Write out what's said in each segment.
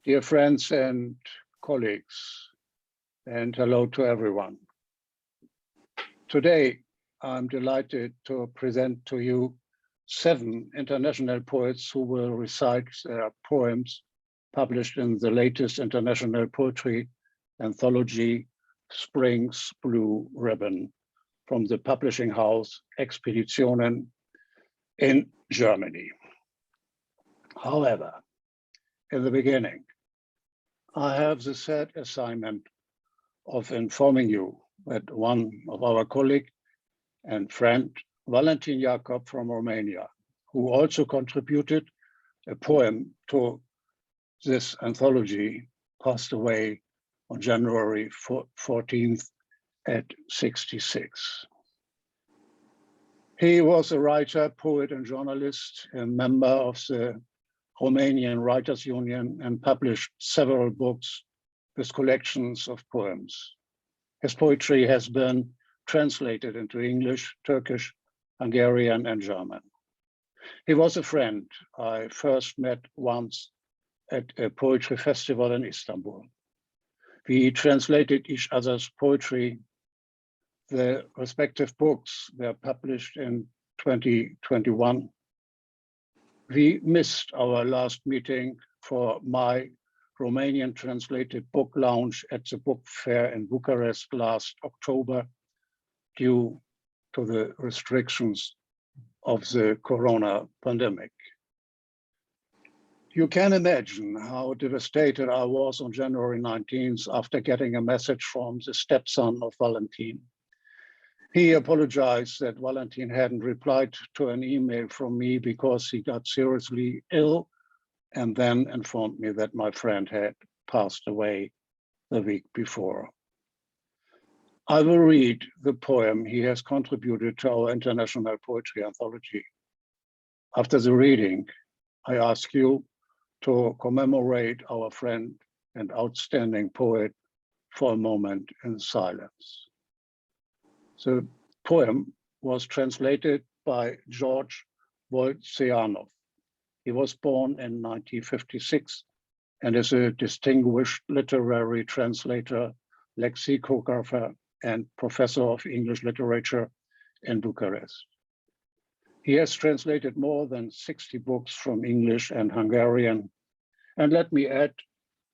Dear friends and colleagues, and hello to everyone. Today, I'm delighted to present to you 7 international poets who will recite their poems published in the latest international poetry anthology, Spring's Blue Ribbon, from the publishing house Expeditionen in Germany. However, in the beginning, I have the sad assignment of informing you that one of our colleague and friend, Valentin Iacob from Romania, who also contributed a poem to this anthology, passed away on January 14th at 66. He was a writer, poet, and journalist, a member of the Romanian Writers' Union, and published several books with collections of poems. His poetry has been translated into English, Turkish, Hungarian, and German. He was a friend I first met once at a poetry festival in Istanbul. We translated each other's poetry. The respective books were published in 2021. We missed our last meeting for my Romanian translated book launch at the book fair in Bucharest last October due to the restrictions of the corona pandemic. You can imagine how devastated I was on January 19th after getting a message from the stepson of Valentin. He apologized that Valentin hadn't replied to an email from me because he got seriously ill, and then informed me that my friend had passed away the week before. I will read the poem he has contributed to our international poetry anthology. After the reading, I ask you to commemorate our friend and outstanding poet for a moment in silence. The poem was translated by George Voltzianov. He was born in 1956 and is a distinguished literary translator, lexicographer, and professor of English literature in Bucharest. He has translated more than 60 books from English and Hungarian, and let me add,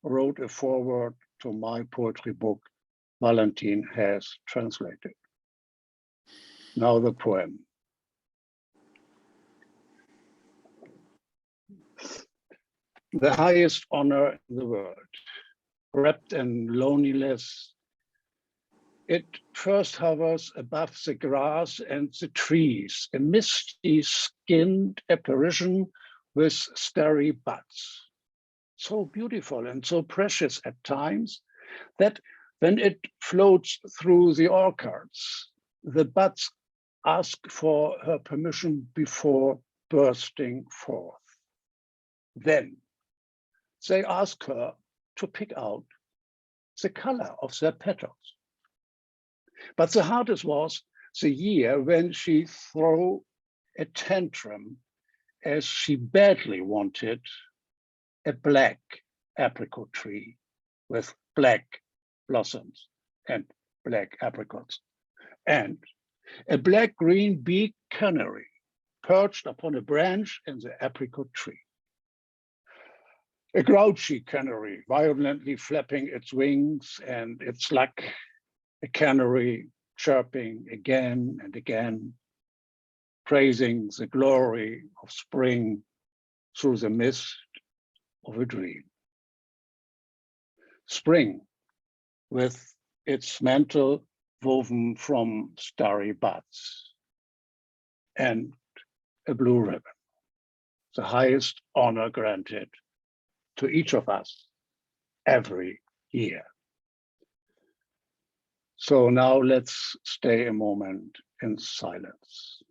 wrote a foreword to my poetry book Valentin has translated. Now the poem. The highest honor in the world, wrapped in loneliness, it first hovers above the grass and the trees, a misty skinned apparition with starry buds. So beautiful and so precious at times that when it floats through the orchards, the buds ask for her permission before bursting forth. Then they ask her to pick out the color of their petals. But the hardest was the year when she threw a tantrum as she badly wanted a black apricot tree with black blossoms and black apricots, and a black-green bee canary perched upon a branch in the apricot tree. A grouchy canary violently flapping its wings, and its luck, a canary chirping again and again, praising the glory of spring through the mist of a dream. Spring, with its mantle woven from starry buds, and a blue ribbon, the highest honor granted to each of us every year. So now let's stay a moment in silence.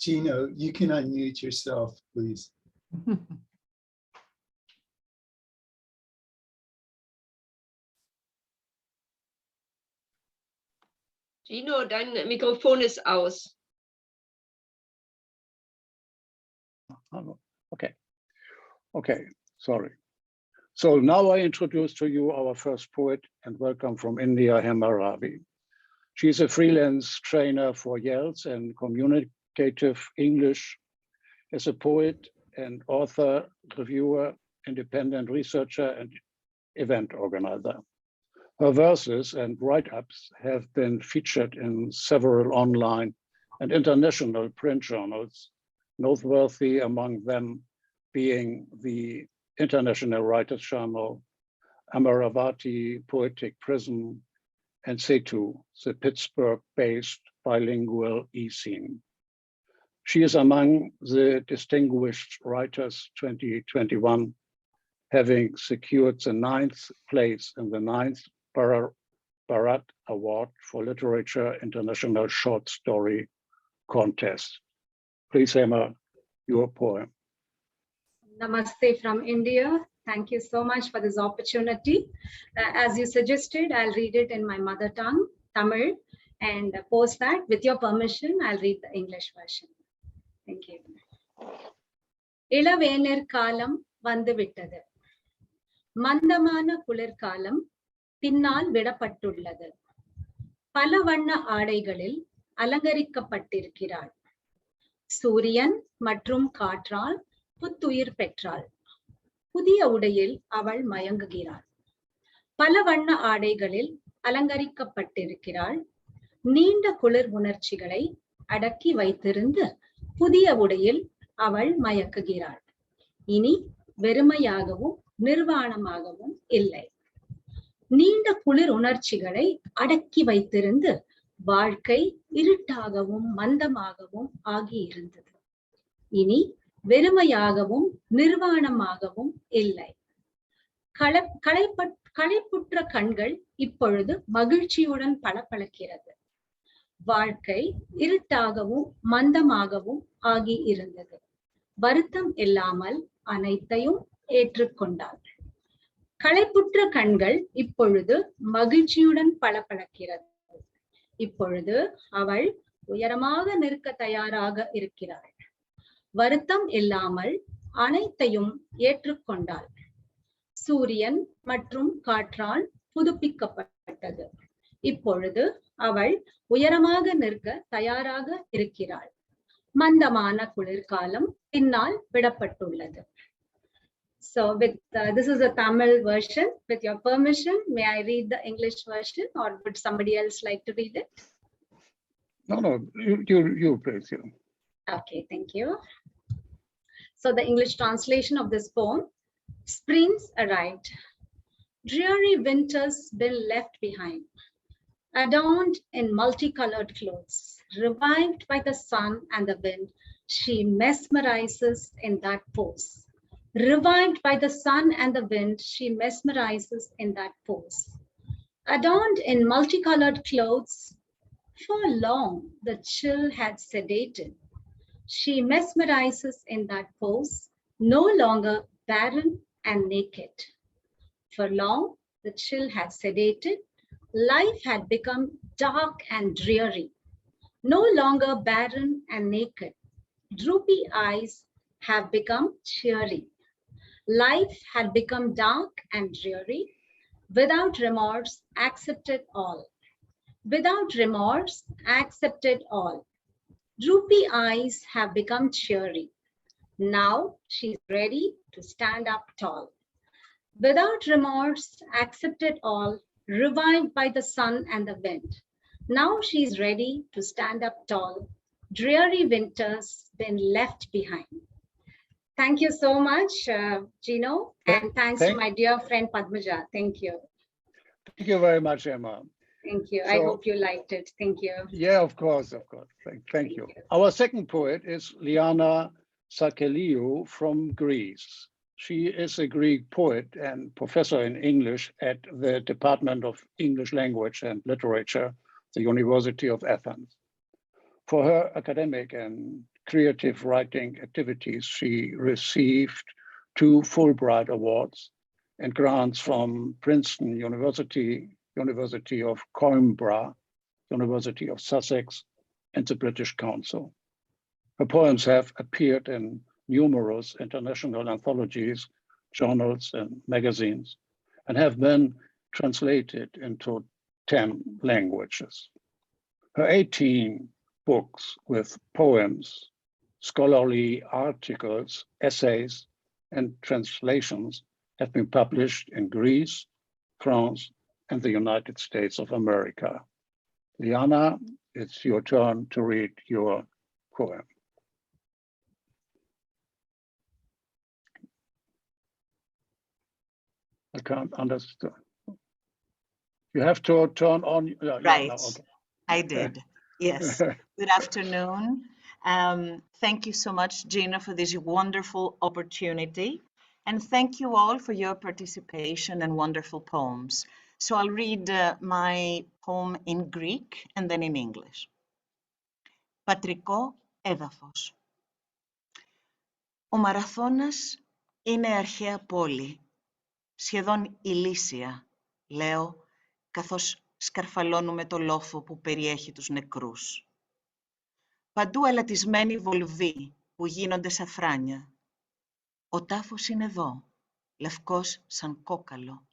Gino, you can unmute yourself, please. Gino, dein Mikrofon ist aus. Okay, sorry. So now I introduce to you our first poet and welcome from India, Hema Ravi. She's a freelance trainer for Yells and communicative English, as a poet and author, reviewer, independent researcher, and event organizer. Her verses and write-ups have been featured in several online and international print journals, noteworthy among them being the International Writers' Journal, Amaravati Poetic Prism, and Setu, the Pittsburgh-based bilingual e-zine. She is among the Distinguished Writers 2021, having secured the 9th place in the 9th Bharat Award for Literature International Short Story Contest. Please, Hema, your poem. Namaste from India. Thank you so much for this opportunity. As you suggested, I'll read it in my mother tongue, Tamil, and post that, with your permission, I'll read the English version. Thank you. இளவேனிற் காலம் வந்துவிட்டது. மந்தமான குளிர்காலம் பின்னால் விடப்பட்டுள்ளது. பல வண்ண ஆடைகளில் அலங்கரிக்கப்பட்டிருக்கிறாள். சூரியன் மற்றும் காற்றால் புத்துயிர் பெற்றாள். புதிய உடையில் அவள் மயங்குகிறாள். பல வண்ண ஆடைகளில் அலங்கரிக்கப்பட்டிருக்கிறாள். நீண்ட குளிர் உணர்ச்சிகளை அடக்கி வைத்திருந்து புதிய உடையில் அவள் மயக்குகிறாள். இனி வெறுமையாகவும் நிர்வாணமாகவும் இல்லை. நீண்ட குளிர் உணர்ச்சிகளை அடக்கி வைத்திருந்து வாழ்க்கை இருட்டாகவும் மந்தமாகவும் ஆகியிருந்தது. இனி வெறுமையாகவும் நிர்வாணமாகவும் இல்லை. களைப்புற்ற கண்கள் இப்பொழுது மகிழ்ச்சியுடன் பளபளக்கிறது. வாழ்க்கை இருட்டாகவும் மந்தமாகவும் ஆகி இருந்தது. வருத்தம் இல்லாமல் அனைத்தையும் ஏற்றுக்கொண்டாள். களைப்புற்ற கண்கள் இப்பொழுது மகிழ்ச்சியுடன் பளபளக்கிறது. இப்பொழுது அவள் உயரமாக நிற்க தயாராக இருக்கிறாள். வருத்தம் இல்லாமல் அனைத்தையும் ஏற்றுக்கொண்டாள். சூரியன் மற்றும் காற்றால் புதுப்பிக்கப்பட்டது. இப்பொழுது அவள் உயரமாக நிற்க தயாராக இருக்கிறாள். மந்தமான குளிர்காலம் பின்னால் விடப்பட்டுள்ளது. So this is a Tamil version. With your permission, may I read the English version, or would somebody else like to read it? No, you please. Yeah. Okay, thank you. So the English translation of this poem: Springs arrived. Dreary winter's been left behind. Adorned in multicolored clothes, revived by the sun and the wind, she mesmerizes in that pose. Revived by the sun and the wind, she mesmerizes in that pose. Adorned in multicolored clothes, for long the chill had sedated. She mesmerizes in that pose, no longer barren and naked. For long the chill had sedated. Life had become dark and dreary, no longer barren and naked. Droopy eyes have become cheery. Life had become dark and dreary. Without remorse, accepted all. Without remorse, accepted all. Droopy eyes have become cheery. Now she's ready to stand up tall. Without remorse, accepted all. Revived by the sun and the wind. Now she's ready to stand up tall. Dreary winter's been left behind. Thank you so much, Gino, and thanks to my dear friend Padmaja. Thank you. Thank you very much, Emma. Thank you. I hope you liked it. Thank you. Yeah, of course. Thank you. Our second poet is Liana Sakelliou from Greece. She is a Greek poet and professor in English at the Department of English Language and Literature, the University of Athens. For her academic and creative writing activities, she received 2 Fulbright Awards and grants from Princeton University, University of Coimbra, University of Sussex, and the British Council. Her poems have appeared in numerous international anthologies, journals, and magazines, and have been translated into 10 languages. Her 18 books with poems, scholarly articles, essays, and translations have been published in Greece, France, and the United States of America. Liana, it's your turn to read your poem. I can't understand. You have to turn on. Yeah, Right. no, okay. I did. Yes. Good afternoon. Thank you so much, Gino, for this wonderful opportunity. And thank you all for your participation and wonderful poems. So I'll read my poem in Greek and then in English. Πατρικό έδαφος. Ο Μαραθώνας είναι αρχαία πόλη, σχεδόν ηλίσια, λέω, καθώς σκαρφαλώνουμε το λόφο που περιέχει τους νεκρούς. Παντού αλατισμένοι βολβοί που γίνονται σαφράνια. Ο τάφος είναι εδώ, λευκός σαν κόκαλο.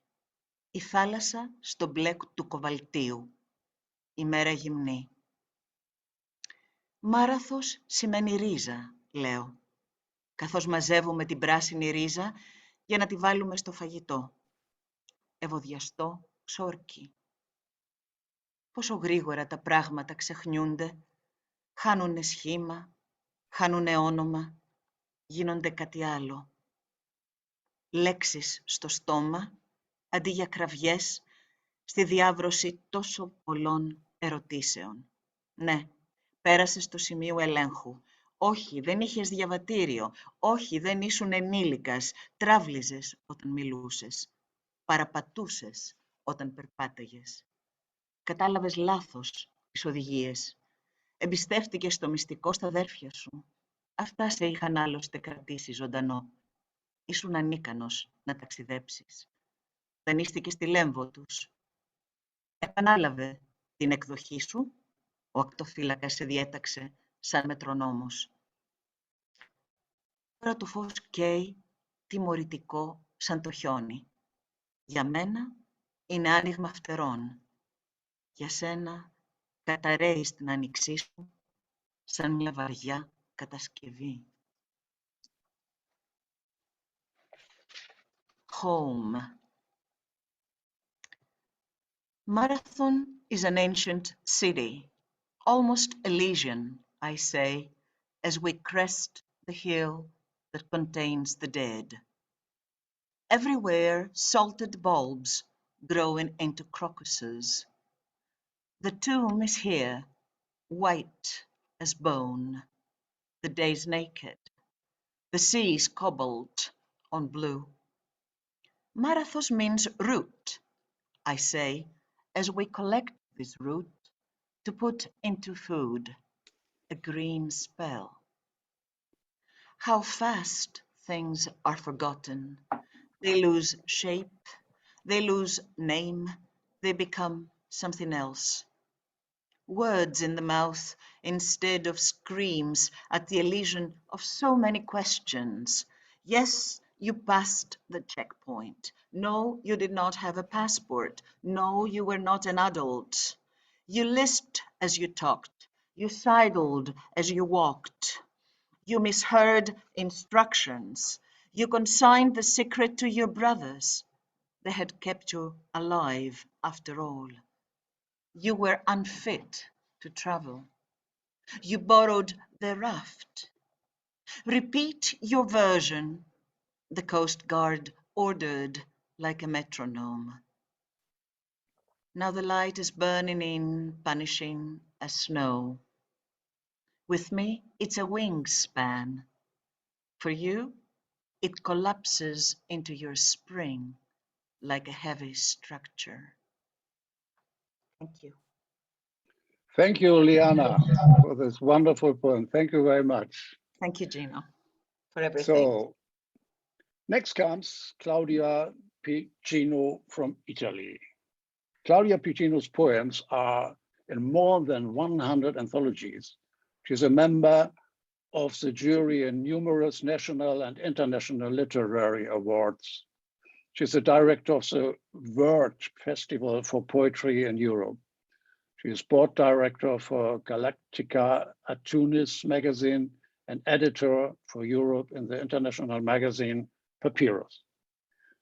Η θάλασσα στο μπλε του κοβαλτίου. Η μέρα γυμνή. Μάραθος σημαίνει ρίζα, λέω, καθώς μαζεύουμε την πράσινη ρίζα για να τη βάλουμε στο φαγητό. Ευωδιαστό ξόρκι. Πόσο γρήγορα τα πράγματα ξεχνιούνται, χάνουνε σχήμα, χάνουνε όνομα, γίνονται κάτι άλλο. Λέξεις στο στόμα, αντί για κραυγές, στη διάβρωση τόσο πολλών ερωτήσεων. Ναι, πέρασες στο σημείο ελέγχου. Όχι, δεν είχες διαβατήριο. Όχι, δεν ήσουν ενήλικας. Τράβλιζες όταν μιλούσες. Παραπατούσες όταν περπάταγες. Κατάλαβες λάθος τις οδηγίες. Εμπιστεύτηκες το μυστικό στα αδέρφια σου. Αυτά σε είχαν άλλωστε κρατήσει ζωντανό. Ήσουν ανίκανος να ταξιδέψεις. Δανείστηκες στη λέμβο τους. Επανάλαβε την εκδοχή σου. Ο ακτοφύλακας σε διέταξε σαν μετρονόμος. Τώρα το φως καίει τιμωρητικό σαν το χιόνι. Για μένα είναι άνοιγμα φτερών. Για σένα καταραίει στην άνοιξή σου σαν μια βαριά κατασκευή. Home. Marathon is an ancient city, almost Elysian, I say, as we crest the hill that contains the dead. Everywhere salted bulbs growing into crocuses. The tomb is here, white as bone. The day's naked. The sea's cobbled on blue. Marathos means root, I say, as we collect this root to put into food, a green spell. How fast things are forgotten. They lose shape, they lose name, they become something else. Words in the mouth instead of screams at the elision of so many questions. Yes, you passed the checkpoint. No, you did not have a passport. No, you were not an adult. You lisped as you talked. You sidled as you walked. You misheard instructions. You consigned the secret to your brothers. They had kept you alive after all. You were unfit to travel. You borrowed their raft. Repeat your version, the Coast Guard ordered like a metronome. Now the light is burning in, punishing as snow. With me, it's a wingspan. For you, it collapses into your spring like a heavy structure. Thank you. Thank you, Liana, for this wonderful poem. Thank you very much. Thank you, Gino, for everything. So next comes Claudia Piccinno from Italy. Claudia Piccinno's poems are in more than 100 anthologies. She's a member of the jury in numerous national and international literary awards. She's the director of the Word Festival for Poetry in Europe. She is board director for Galactica at Tunis magazine and editor for Europe in the international magazine Papyrus.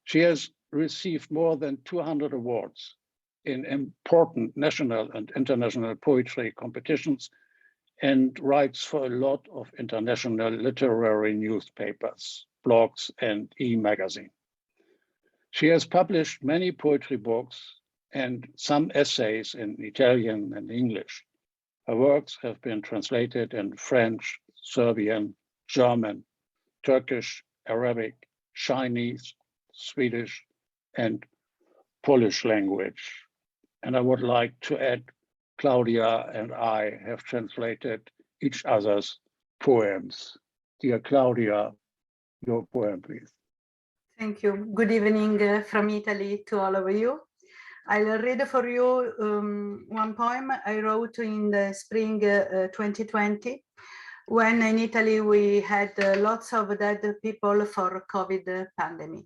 She has received more than 200 awards in important national and international poetry competitions and writes for a lot of international literary newspapers, blogs, and e-magazine. She has published many poetry books and some essays in Italian and English. Her works have been translated in French, Serbian, German, Turkish, Arabic, Chinese, Swedish, and Polish language. And I would like to add, Claudia and I have translated each other's poems. Dear Claudia, your poem, please. Thank you. Good evening from Italy to all of you. I'll read for you one poem I wrote in the spring 2020, when in Italy we had lots of dead people for COVID pandemic.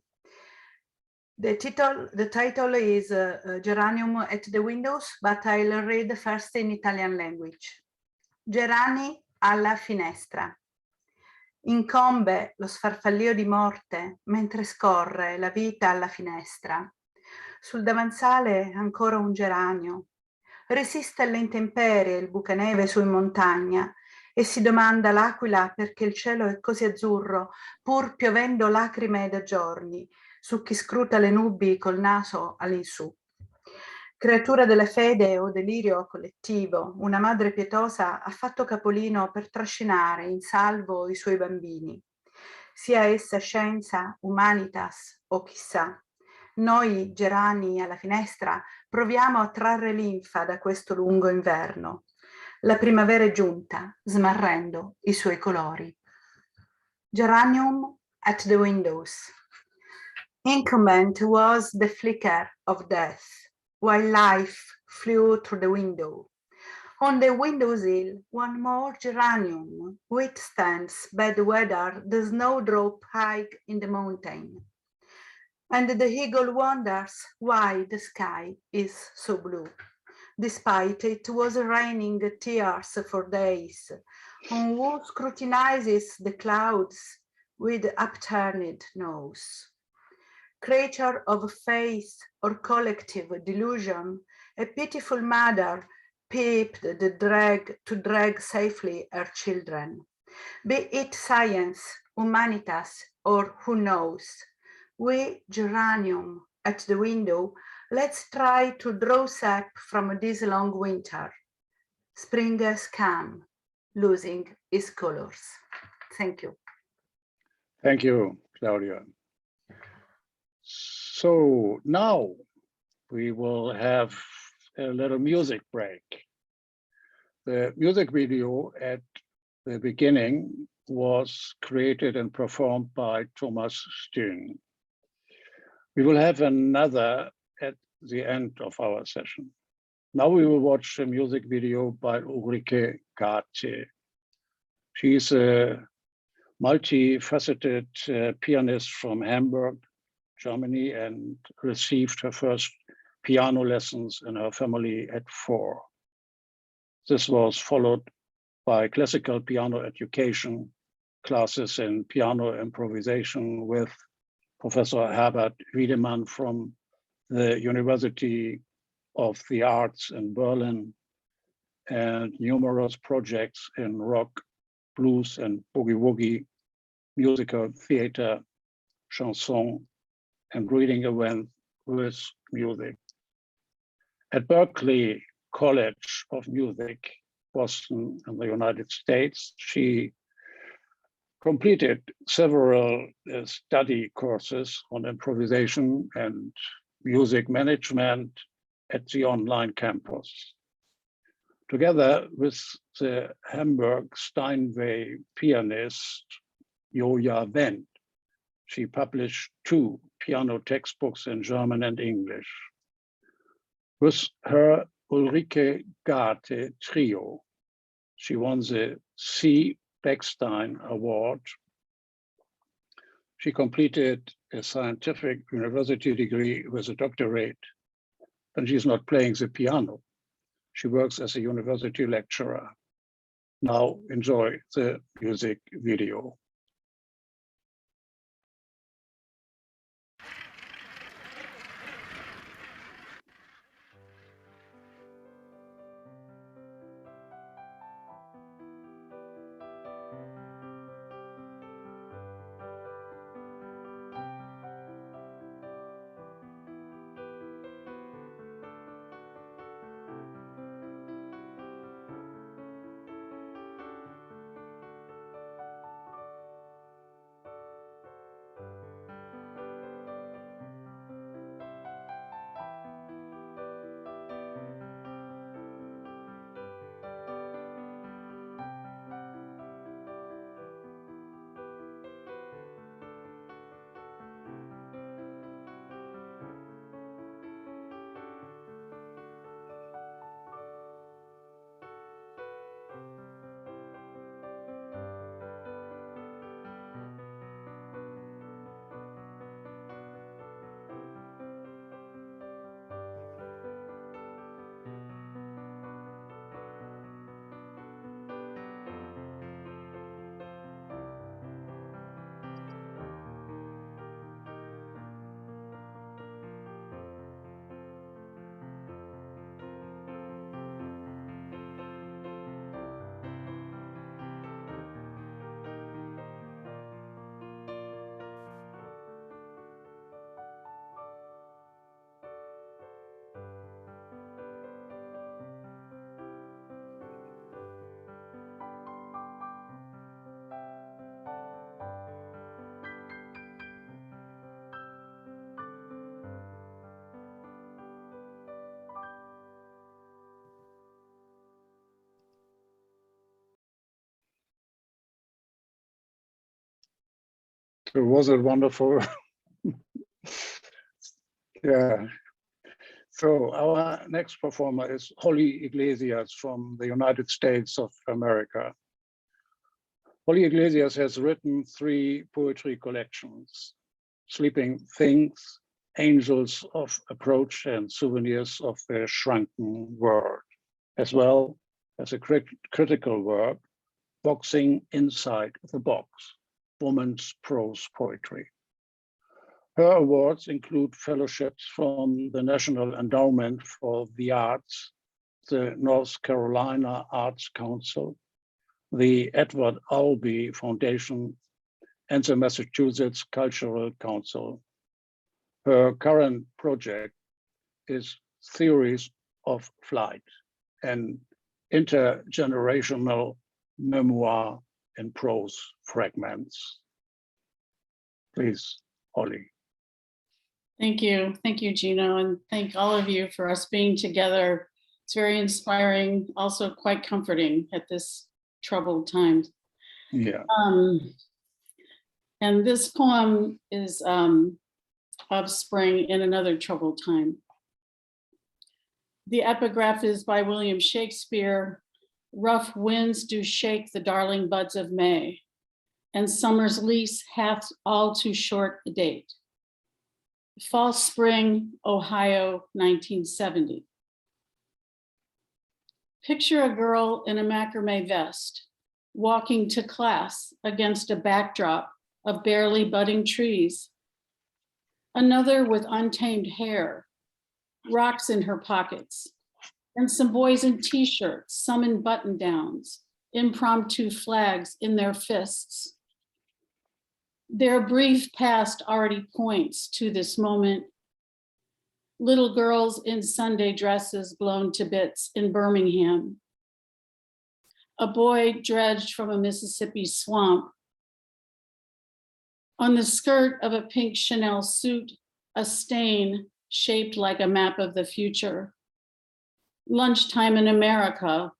The title is Geranium at the Windows, but I'll read first in Italian language. Gerani alla finestra. Incombe lo sfarfallio di morte mentre scorre la vita alla finestra. Sul davanzale ancora un geranio. Resiste alle intemperie il bucaneve su in montagna e si domanda l'aquila perché il cielo è così azzurro, pur piovendo lacrime da giorni, su chi scruta le nubi col naso all'insù. Creatura della fede o delirio collettivo, una madre pietosa ha fatto capolino per trascinare in salvo i suoi bambini. Sia essa scienza, humanitas o chissà, noi gerani alla finestra proviamo a trarre linfa da questo lungo inverno. La primavera è giunta, smarrendo i suoi colori. Geranium at the windows. Incumbent was the flicker of death, while life flew through the window. On the windowsill, one more geranium withstands bad weather, the snowdrop high in the mountain. And the eagle wonders why the sky is so blue, despite it was raining tears for days, on who scrutinizes the clouds with upturned nose. Creature of faith or collective delusion, a pitiful mother peeped to drag safely her children. Be it science, humanitas, or who knows, we geranium at the window, let's try to draw sap from this long winter. Spring has come, losing its colors. Thank you. Thank you, Claudia. So now we will have a little music break. The music video at the beginning was created and performed by Tomas Stehn. We will have another at the end of our session. Now we will watch a music video by Ulrike Gaate. She's a multifaceted pianist from Hamburg, Germany, and received her first piano lessons in her family at 4. This was followed by classical piano education, classes in piano improvisation with Professor Herbert Wiedemann from the University of the Arts in Berlin, and numerous projects in rock, blues, and boogie-woogie, musical theater, chanson, and reading events with music. At Berklee College of Music, Boston, in the United States, she completed several study courses on improvisation and music management at the online campus. Together with the Hamburg Steinway pianist Joja Wendt, she published 2 piano textbooks in German and English. With her Ulrike Gaate trio, she won the C. Beckstein Award. She completed a scientific university degree with a doctorate, and she's not playing the piano. She works as a university lecturer. Now enjoy the music video. So was it wonderful? Yeah. So our next performer is Holly Iglesias from the United States of America. Holly Iglesias has written 3 poetry collections: Sleeping Things, Angels of Approach, and Souvenirs of the Shrunken World, as well as a critical work, Boxing Inside the Box, Woman's Prose Poetry. Her awards include fellowships from the National Endowment for the Arts, the North Carolina Arts Council, the Edward Albee Foundation, and the Massachusetts Cultural Council. Her current project is Theories of Flight, an intergenerational memoir in prose fragments. Please, Holly. Thank you, Gino, and thank all of you for us being together. It's very inspiring, also quite comforting at this troubled time. Yeah. And this poem is of spring in another troubled time. The epigraph is by William Shakespeare. Rough winds do shake the darling buds of May, and summer's lease hath all too short a date. False Spring, Ohio, 1970. Picture a girl in a macrame vest, walking to class against a backdrop of barely budding trees. Another with untamed hair, rocks in her pockets, and some boys in t-shirts, some in button-downs, impromptu flags in their fists. Their brief past already points to this moment. Little girls in Sunday dresses blown to bits in Birmingham. A boy dredged from a Mississippi swamp. On the skirt of a pink Chanel suit, a stain shaped like a map of the future. Lunchtime in America,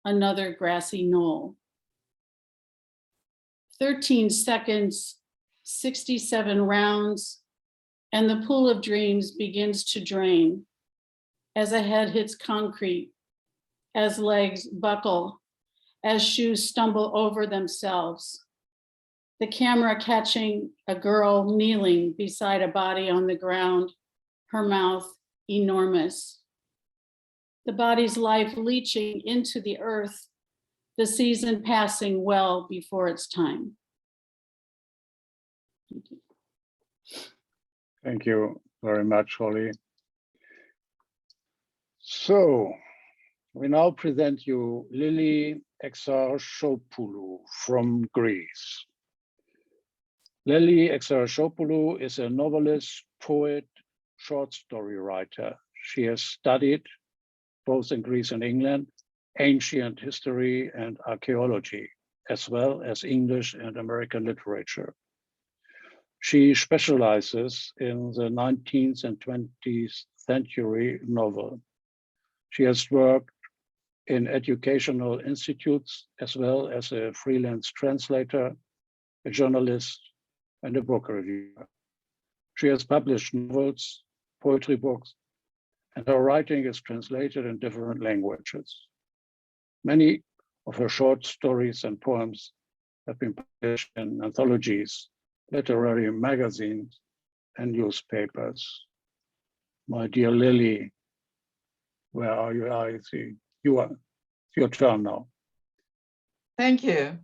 another grassy knoll. 13 seconds, 67 rounds, and the pool of dreams begins to drain as a head hits concrete, as legs buckle, as shoes stumble over themselves. The camera catching a girl kneeling beside a body on the ground, her mouth enormous. The body's life leaching into the earth, the season passing well before its time. Thank you. Thank you very much, Holly. So we now present you Lily Exarchopoulou from Greece. Lily Exarchopoulou is a novelist, poet, short story writer. She has studied, both in Greece and England, ancient history and archaeology, as well as English and American literature. She specializes in the 19th and 20th century novel. She has worked in educational institutes, as well as a freelance translator, a journalist, and a book reviewer. She has published novels, poetry books, and her writing is translated in different languages. Many of her short stories and poems have been published in anthologies, literary magazines, and newspapers. My dear Lily, where are you? I see you are. It's your turn now. Thank you.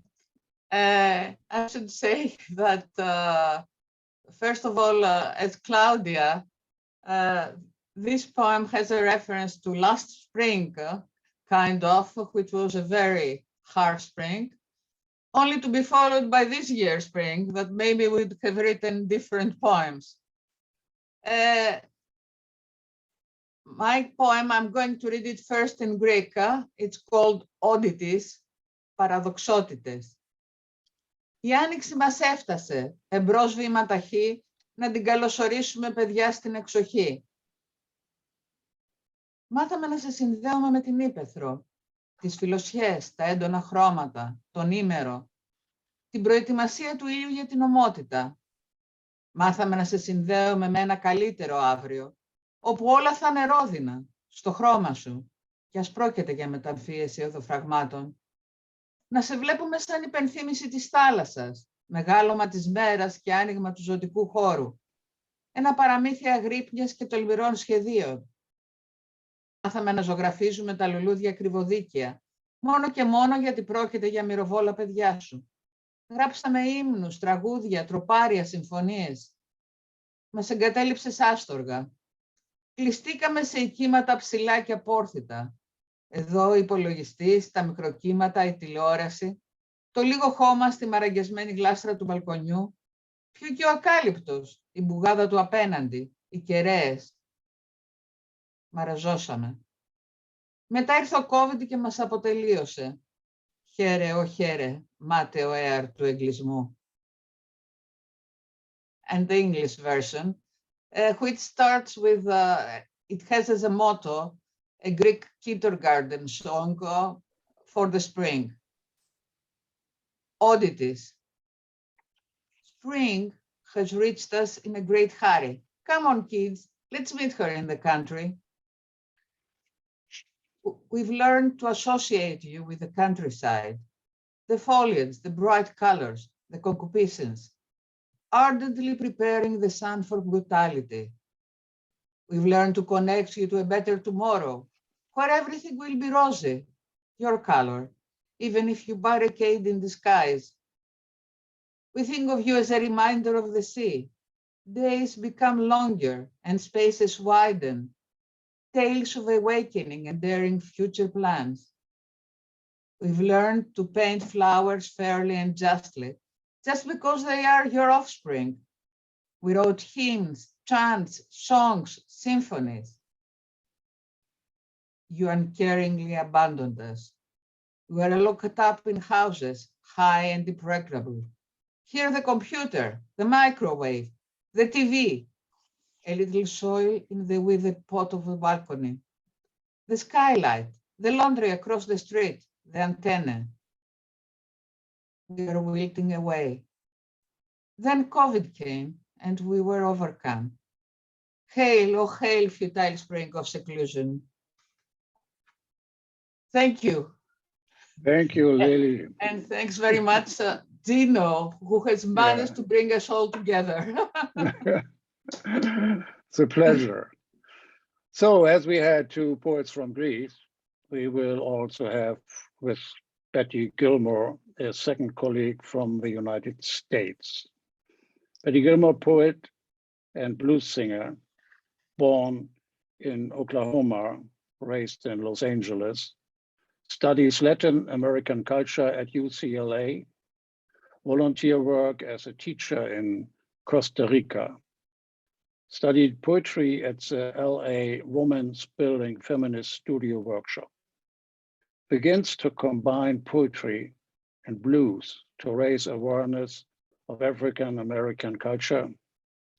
I should say that, first of all, as Claudia, this poem has a reference to last spring, kind of, which was a very harsh spring, only to be followed by this year's spring, that maybe we'd have written different poems. My poem, I'm going to read it first in Greek. It's called Oddities, Paradoxotites. Η άνοιξη μας έφτασε, εμπρός βήμα ταχύ, να την καλωσορίσουμε παιδιά στην εξοχή. Μάθαμε να σε συνδέουμε με την ύπαιθρο, τις φιλοσιές, τα έντονα χρώματα, τον ήμερο, την προετοιμασία του ήλιου για την ομότητα. Μάθαμε να σε συνδέουμε με ένα καλύτερο αύριο, όπου όλα θα είναι ρόδινα, στο χρώμα σου, κι ας πρόκειται για μεταμφίεση οδοφραγμάτων. Να σε βλέπουμε σαν υπενθύμηση της θάλασσας, μεγάλωμα της μέρας και άνοιγμα του ζωτικού χώρου. Ένα παραμύθι αγρύπνιας και τολμηρών σχεδίων. Μάθαμε να ζωγραφίζουμε τα λουλούδια κρυβοδίκαια, μόνο και μόνο γιατί πρόκειται για μυροβόλα παιδιά σου. Γράψαμε ύμνους, τραγούδια, τροπάρια, συμφωνίες. Μας εγκατέλειψες άστοργα. Κλειστήκαμε σε οικίματα ψηλά και απόρθητα. Εδώ ο υπολογιστής, τα μικροκύματα, η τηλεόραση, το λίγο χώμα στη μαραγγεσμένη γλάστρα του μπαλκονιού, πιο και ο ακάλυπτος, η μπουγάδα του απέναντι, οι κεραίες. Μαραζώσαμε. Μετά ήρθε ο COVID και μας αποτελείωσε. Χαίρε, ο χαίρε, μάταιο air του εγκλισμού. And the English version, which starts with, it has as a motto, a Greek kindergarten song for the spring. Oddities. Spring has reached us in a great hurry. Come on, kids, let's meet her in the country. We've learned to associate you with the countryside, the foliage, the bright colors, the concupiscence, ardently preparing the sun for brutality. We've learned to connect you to a better tomorrow, where everything will be rosy, your color, even if you barricade in the skies. We think of you as a reminder of the sea. Days become longer and spaces widen, tales of awakening and daring future plans. We've learned to paint flowers fairly and justly, just because they are your offspring. We wrote hymns, chants, songs, symphonies. You uncaringly abandoned us. We were locked up in houses, high and impregnable. Here the computer, the microwave, the TV, a little soil in the withered pot of the balcony. the skylight, the laundry across the street, the antenna. We are wilting away. Then COVID came and we were overcome. Hail, oh hail, futile spring of seclusion. Thank you. Thank you, Lily. And thanks very much, Gino, who has managed to bring us all together. It's a pleasure. So as we had two poets from Greece, we will also have with Betty Gilmore, a second colleague from the United States. Betty Gilmore, poet and blues singer, born in Oklahoma, raised in Los Angeles, studies Latin American culture at UCLA, volunteer work as a teacher in Costa Rica, studied poetry at the LA Women's Building Feminist Studio Workshop, begins to combine poetry and blues to raise awareness of African American culture,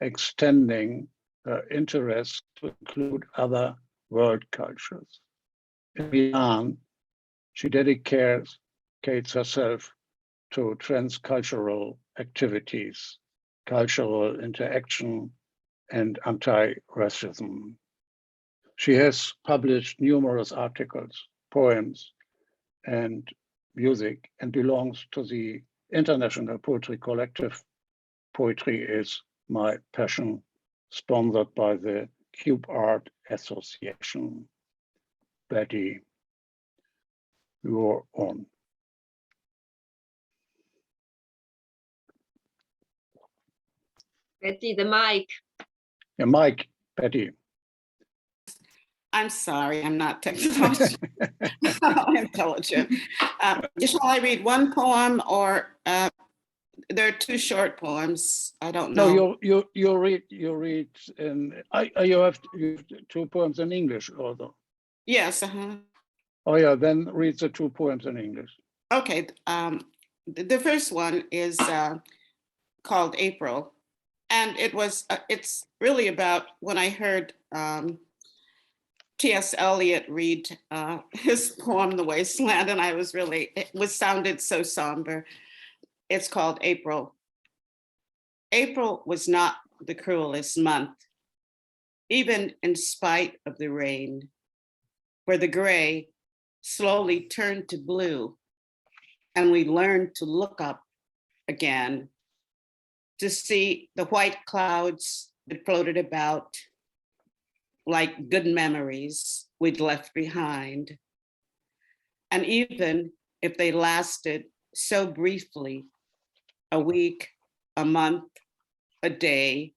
extending her interest to include other world cultures. In Milan, she dedicates herself to transcultural activities, cultural interaction, and anti-racism. She has published numerous articles, poems, and music, and belongs to the international poetry collective Poetry is My Passion, sponsored by the Cube Art Association. Betty, you're on. Betty, the mic. Yeah, Mike, Betty. I'm sorry, I'm not technology intelligent. Shall I read one poem, or there are two short poems? I don't know. No, you read in. You have two poems in English, although. Yes. Oh yeah, then read the two poems in English. Okay. The first one is called April, and it's really about when I heard T.S. Eliot read his poem, The Wasteland, and it sounded so somber. It's called April. April was not the cruelest month, even in spite of the rain, where the gray slowly turned to blue, and we learned to look up again to see the white clouds that floated about like good memories we'd left behind. And even if they lasted so briefly, a week, a month, a day,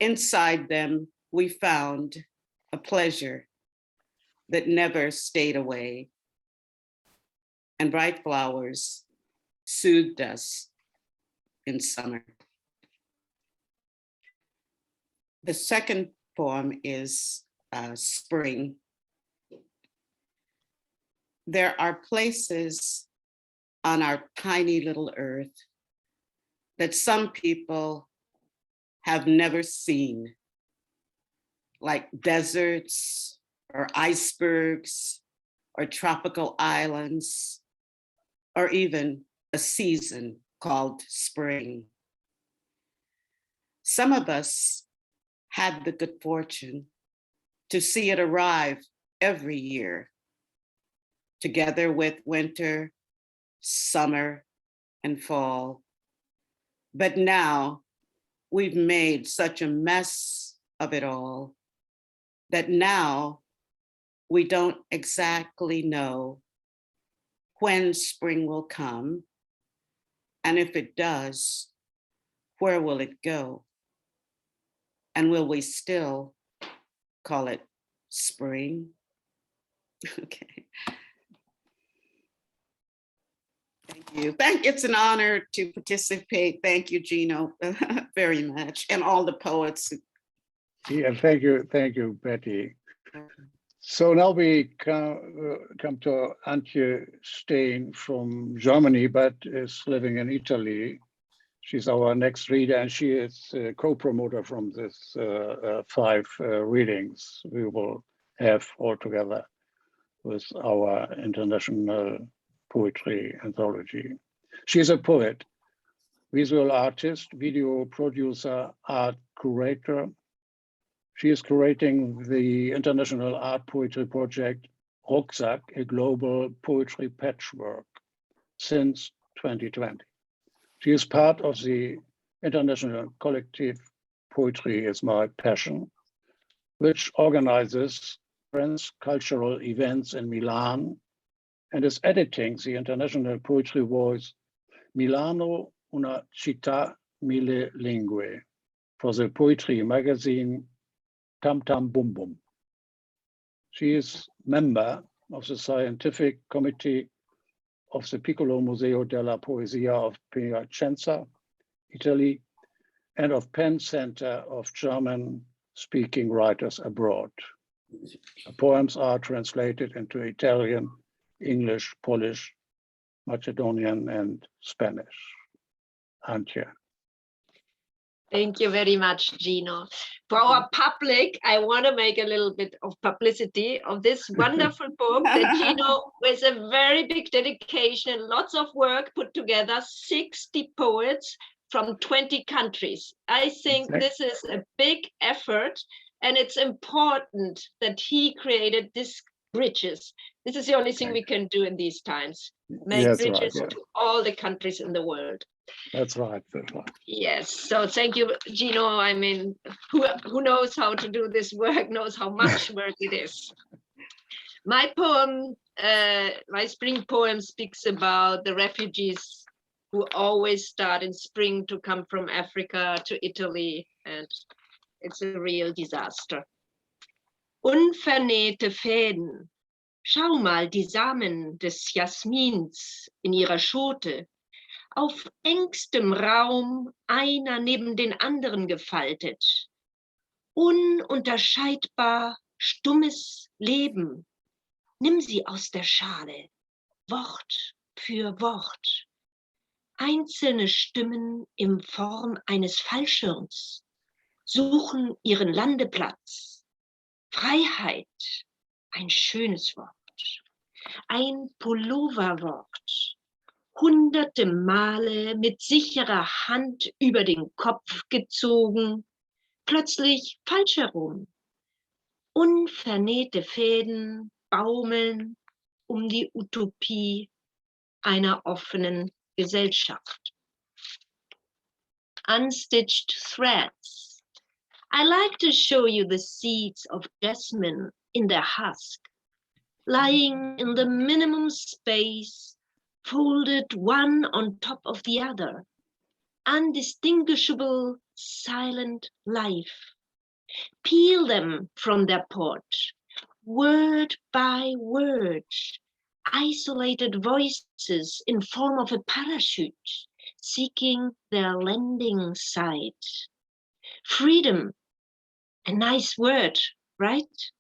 inside them we found a pleasure that never stayed away. And bright flowers soothed us in summer. The second poem is Spring. There are places on our tiny little earth that some people have never seen, like deserts or icebergs or tropical islands, or even a season called spring. Some of us had the good fortune to see it arrive every year, together with winter, summer, and fall. But now we've made such a mess of it all that now we don't exactly know when spring will come, and if it does, where will it go? And will we still call it spring? Okay. Thank you. It's an honor to participate. Thank you, Gino, very much, and all the poets. Yeah, thank you, Betty. So now we come to Antje Stehn from Germany, but is living in Italy. She's our next reader, and she is a co-promoter from this 5 readings we will have altogether with our international poetry anthology. She is a poet, visual artist, video producer, art curator. She is curating the international art poetry project Rucksack, a global poetry patchwork, since 2020. She is part of the international collective Poetry is My Passion, which organizes cultural events in Milan and is editing the international poetry voice Milano, una città mille lingue for the poetry magazine Tam Tam Bum Bum. She is member of the scientific committee of the Piccolo Museo della Poesia of Piacenza, Italy, and of Penn Center of German-speaking writers abroad. Her poems are translated into Italian, English, Polish, Macedonian, and Spanish. Antje. Thank you very much, Gino. For our public, I want to make a little bit of publicity of this wonderful book that Gino, with a very big dedication and lots of work, put together 60 poets from 20 countries. I think this is a big effort, and it's important that he created this bridges. This is the only thing we can do in these times. Make bridges to all the countries in the world. That's right, that's right. Yes, so thank you, Gino. I mean, who knows how to do this work knows how much work it is. My poem, my spring poem speaks about the refugees who always start in spring to come from Africa to Italy, and it's a real disaster. Unvernähte Fäden, schau mal die Samen des Jasmins in ihrer Schote, auf engstem Raum einer neben den anderen gefaltet. Ununterscheidbar stummes Leben. Nimm sie aus der Schale, Wort für Wort. Einzelne Stimmen in Form eines Fallschirms suchen ihren Landeplatz. Freiheit, ein schönes Wort. Ein Pulloverwort. Hunderte Male mit sicherer Hand über den Kopf gezogen, plötzlich falsch herum. Unvernähte Fäden baumeln um die Utopie einer offenen Gesellschaft. Unstitched threads. I like to show you the seeds of jasmine in their husk, lying in the minimum space, folded one on top of the other, undistinguishable silent life. Peel them from their pot, word by word, isolated voices in form of a parachute, seeking their landing site. Freedom, a nice word, right?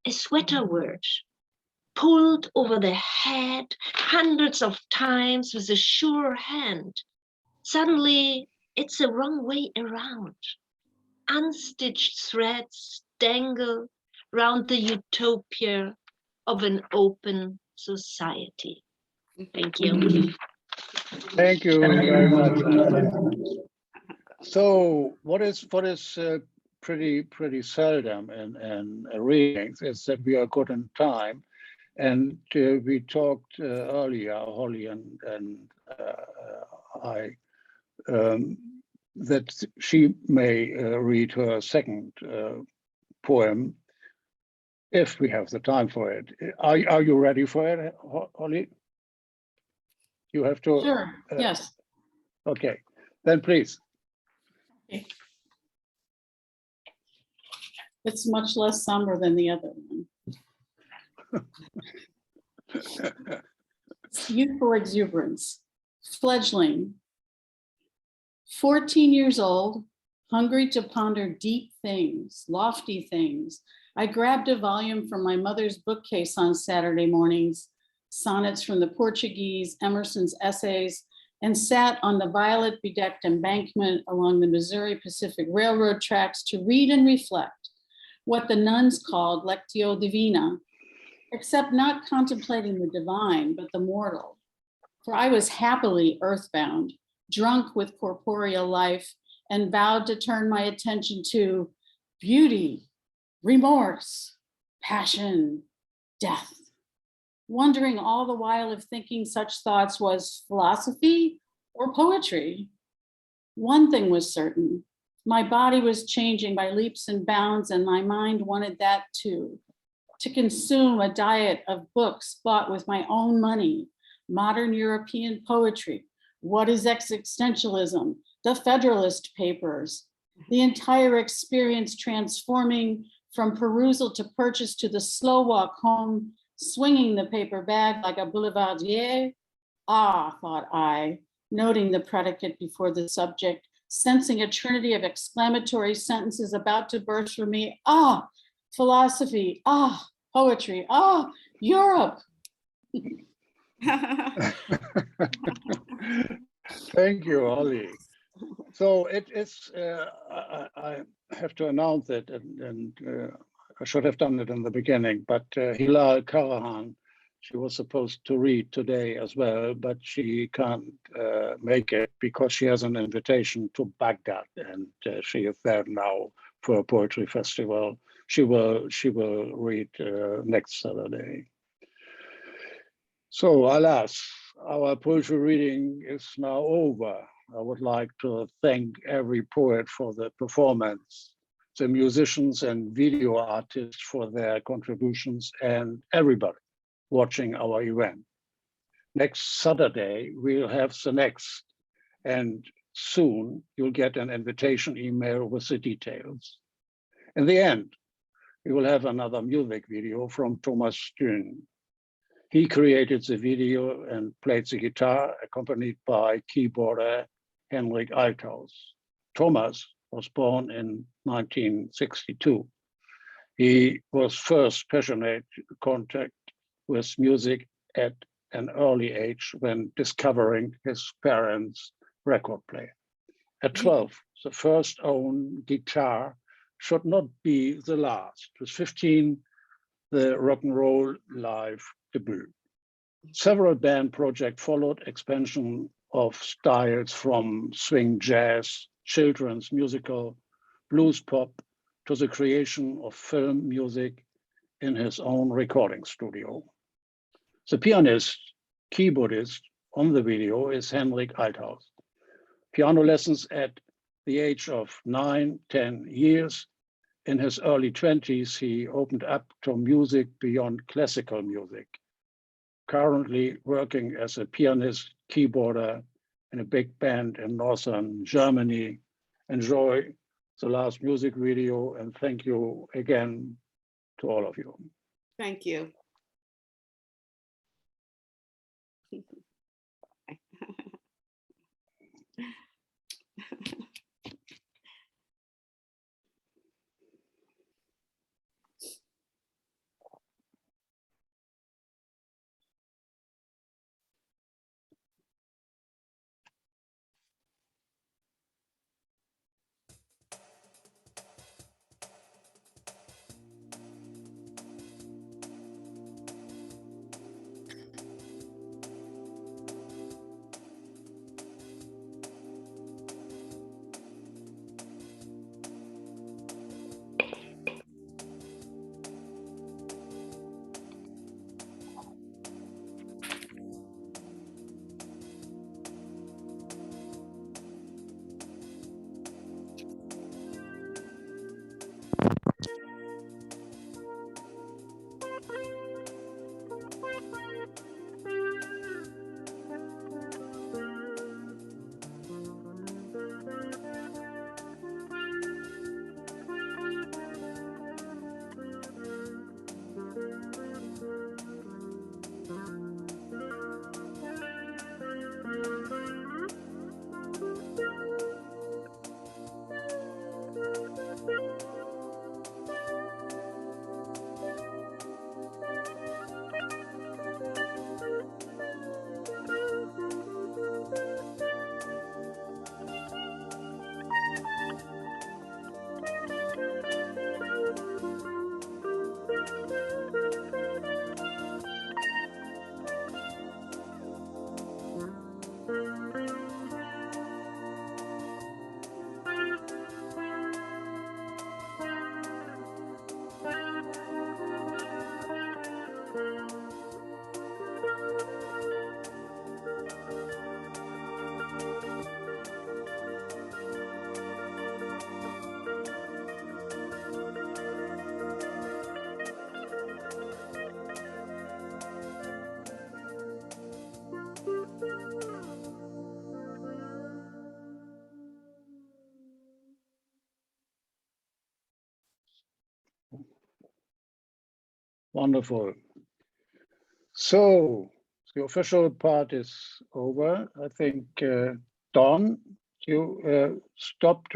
A sweater word, pulled over the head hundreds of times with a sure hand. Suddenly, it's the wrong way around. Unstitched threads dangle round the utopia of an open society. Thank you. Thank you very much. So what is pretty seldom in readings is that we are good in time. And we talked earlier, Holly and I, that she may read her second poem if we have the time for it. Are you ready for it, Holly? You have to. Sure, yes. Okay, then please. Okay. It's much less somber than the other one. Youthful exuberance, fledgling, 14 years old, hungry to ponder deep things, lofty things. I grabbed a volume from my mother's bookcase on Saturday mornings, sonnets from the Portuguese, Emerson's essays, and sat on the violet-bedecked embankment along the Missouri Pacific Railroad tracks to read and reflect. what the nuns called Lectio Divina, except not contemplating the divine, but the mortal. For I was happily earthbound, drunk with corporeal life, and vowed to turn my attention to beauty, remorse, passion, death, wondering all the while if thinking such thoughts was philosophy or poetry. One thing was certain, my body was changing by leaps and bounds, and my mind wanted that too, to consume a diet of books bought with my own money, modern European poetry, what is existentialism, the Federalist Papers, the entire experience transforming from perusal to purchase to the slow walk home, swinging the paper bag like a boulevardier. Ah, thought I, noting the predicate before the subject, sensing a trinity of exclamatory sentences about to burst from me. Ah, philosophy, ah, poetry, ah, Europe. Thank you, Ollie. So it is, I have to announce it, and I should have done it in the beginning, but Hilal Karahan, she was supposed to read today as well, but she can't make it because she has an invitation to Baghdad, and she is there now for a poetry festival. She will read next Saturday. So alas, our poetry reading is now over. I would like to thank every poet for the performance, the musicians and video artists for their contributions, and everybody watching our event. Next Saturday, we'll have the next, and soon you'll get an invitation email with the details. In the end, we will have another music video from Tomas Stehn. He created the video and played the guitar, accompanied by keyboarder Henrik Althaus. Tomas was born in 1962. He was first passionate contact with music at an early age when discovering his parents' record player. At 12, the first own guitar should not be the last. With 15, the rock and roll live debut. Several band projects followed, expansion of styles from swing jazz, children's musical, blues pop, to the creation of film music in his own recording studio. The pianist, keyboardist on the video is Henrik Althaus. Piano lessons at the age of 9, 10 years. In his early 20s, he opened up to music beyond classical music. Currently working as a pianist, keyboarder in a big band in northern Germany. Enjoy the last music video, and thank you again to all of you. Thank you. Wonderful. So the official part is over. I think, Don, you stopped